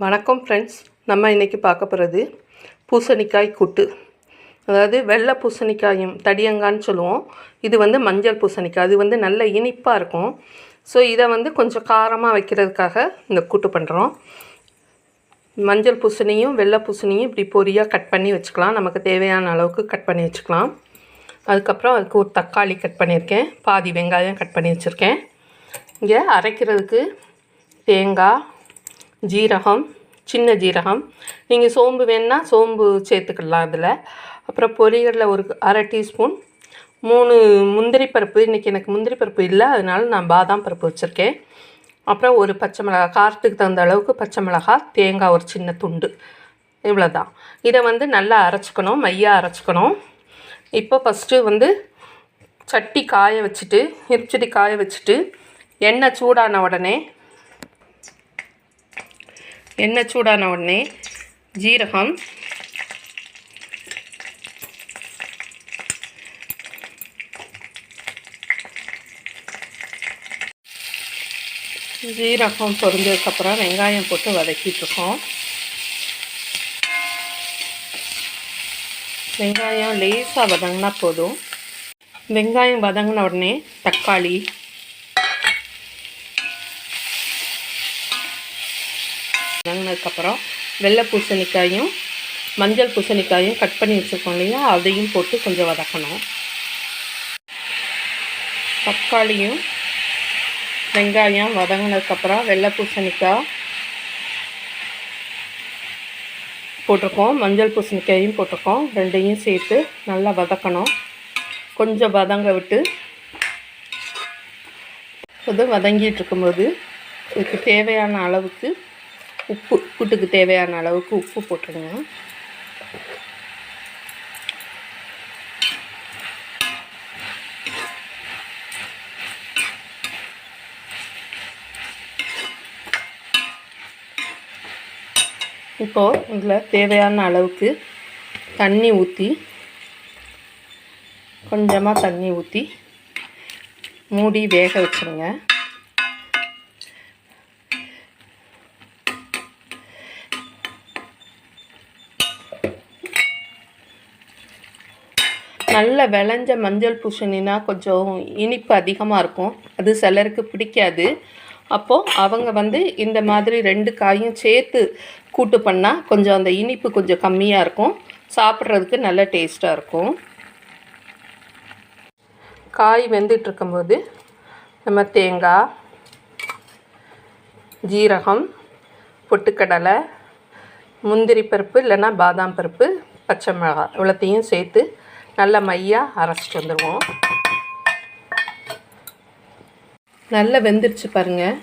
வணக்கம் ஃப்ரெண்ட்ஸ். நம்ம இன்றைக்கி பார்க்க போகிறது பூசணிக்காய் கூட்டு. அதாவது வெள்ளை பூசணிக்காயும் தடியங்கான்னு சொல்லுவோம். இது மஞ்சள் பூசணிக்காய். அது நல்ல இனிப்பாக இருக்கும். ஸோ இதை கொஞ்சம் காரமாக வைக்கிறதுக்காக இந்த கூட்டு பண்ணுறோம். மஞ்சள் பூசணியும் வெள்ளை பூசணியும் இப்படி பொரியாக கட் பண்ணி வச்சுக்கலாம். நமக்கு தேவையான அளவுக்கு கட் பண்ணி வச்சுக்கலாம். அதுக்கப்புறம் அதுக்கு ஒரு தக்காளி கட் பண்ணியிருக்கேன். பாதி வெங்காயம் கட் பண்ணி வச்சுருக்கேன். இங்கே அரைக்கிறதுக்கு தேங்காய், ஜீரகம், சின்ன ஜீரகம், நீங்கள் சோம்பு வேணுன்னா சோம்பு சேர்த்துக்கலாம் அதில். அப்புறம் பொரிகளில் ஒரு அரை டீஸ்பூன், 3 முந்திரி பருப்பு. இன்றைக்கி எனக்கு முந்திரி பருப்பு இல்லை, அதனால நான் பாதாம் பருப்பு வச்சுருக்கேன். அப்புறம் ஒரு பச்சை மிளகாய், காரத்துக்கு தகுந்த அளவுக்கு பச்சை மிளகாய், தேங்காய் ஒரு சின்ன துண்டு, இவ்வளோ தான். இதை நல்லா அரைச்சிக்கணும், மையாக அரைச்சிக்கணும். இப்போ ஃபஸ்ட்டு சட்டி காய வச்சுட்டு, இருச்சட்டி காய வச்சுட்டு, எண்ணெய் சூடான உடனே ஜீரகம், பொரிஞ்சதுக்கப்புறம் வெங்காயம் போட்டு வதக்கிட்டுருக்கோம். வெங்காயம் லேசாக வதங்கினா போதும். வெங்காயம் வதங்கின உடனே தக்காளி, வதங்கினதுக்கப்புறம் வெள்ளை பூசணிக்காயும் மஞ்சள் பூசணிக்காயும் கட் பண்ணி வச்சுருக்கோம் இல்லையா, அதையும் போட்டு கொஞ்சம் வதக்கணும். தக்காளியும் வெங்காயம் வதங்கினதுக்கப்புறம் வெள்ளை பூசணிக்காய் போட்டிருக்கோம், மஞ்சள் பூசணிக்காயும் போட்டிருக்கோம். ரெண்டையும் சேர்த்து நல்லா வதக்கணும். கொஞ்சம் வதங்க விட்டு வதங்கிட்டு இருக்கும்போது இதுக்கு தேவையான அளவுக்கு உப்பு, கூட்டுக்கு தேவையான அளவுக்கு உப்பு போட்டுருங்க. இப்போது இதில் தேவையான அளவுக்கு தண்ணி ஊற்றி, கொஞ்சமாக தண்ணி ஊற்றி மூடி வேக வச்சுருங்க. நல்ல விளைஞ்ச மஞ்சள் பூசணினா கொஞ்சம் இனிப்பு அதிகமாக இருக்கும். அது சிலருக்கு பிடிக்காது. அப்போது அவங்க இந்த மாதிரி 2 காயும் சேர்த்து கூட்டு பண்ணால் கொஞ்சம் அந்த இனிப்பு கொஞ்சம் கம்மியாக இருக்கும். சாப்பிட்றதுக்கு நல்ல டேஸ்ட்டாக இருக்கும். காய் வெந்துட்டுருக்கும்போது நம்ம தேங்காய், ஜீரகம், பொட்டுக்கடலை, முந்திரி பருப்பு இல்லைன்னா பாதாம் பருப்பு, பச்சை மிளகாய் இவ்வளோத்தையும் சேர்த்து நல்லா மையாக அரைச்சிட்டு வந்துடுவோம். நல்லா வெந்துருச்சு பாருங்கள்.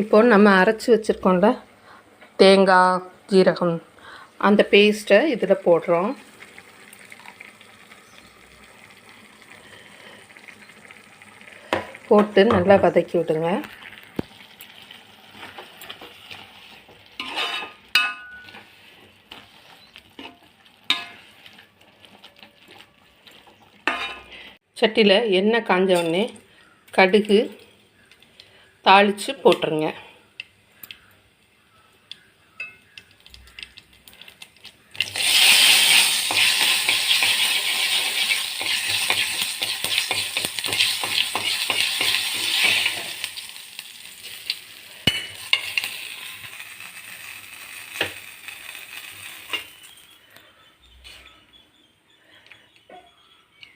இப்போது நம்ம அரைச்சி வச்சுருக்கோம்ல தேங்காய், ஜீரகம், அந்த பேஸ்ட்டை இதில் போடுறோம். போட்டு நல்லா வதக்கி விடுங்க. சட்டியில் எண்ணெய் காஞ்ச உடனே கடுகு தாளித்து போட்டுருங்க.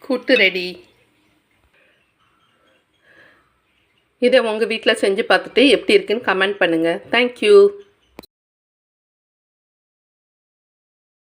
கூட்டு ரெடி. இதை உங்கள் வீட்டில் செஞ்சு பார்த்துட்டு எப்படி இருக்குன்னு கமெண்ட் பண்ணுங்கள். தேங்க்யூ.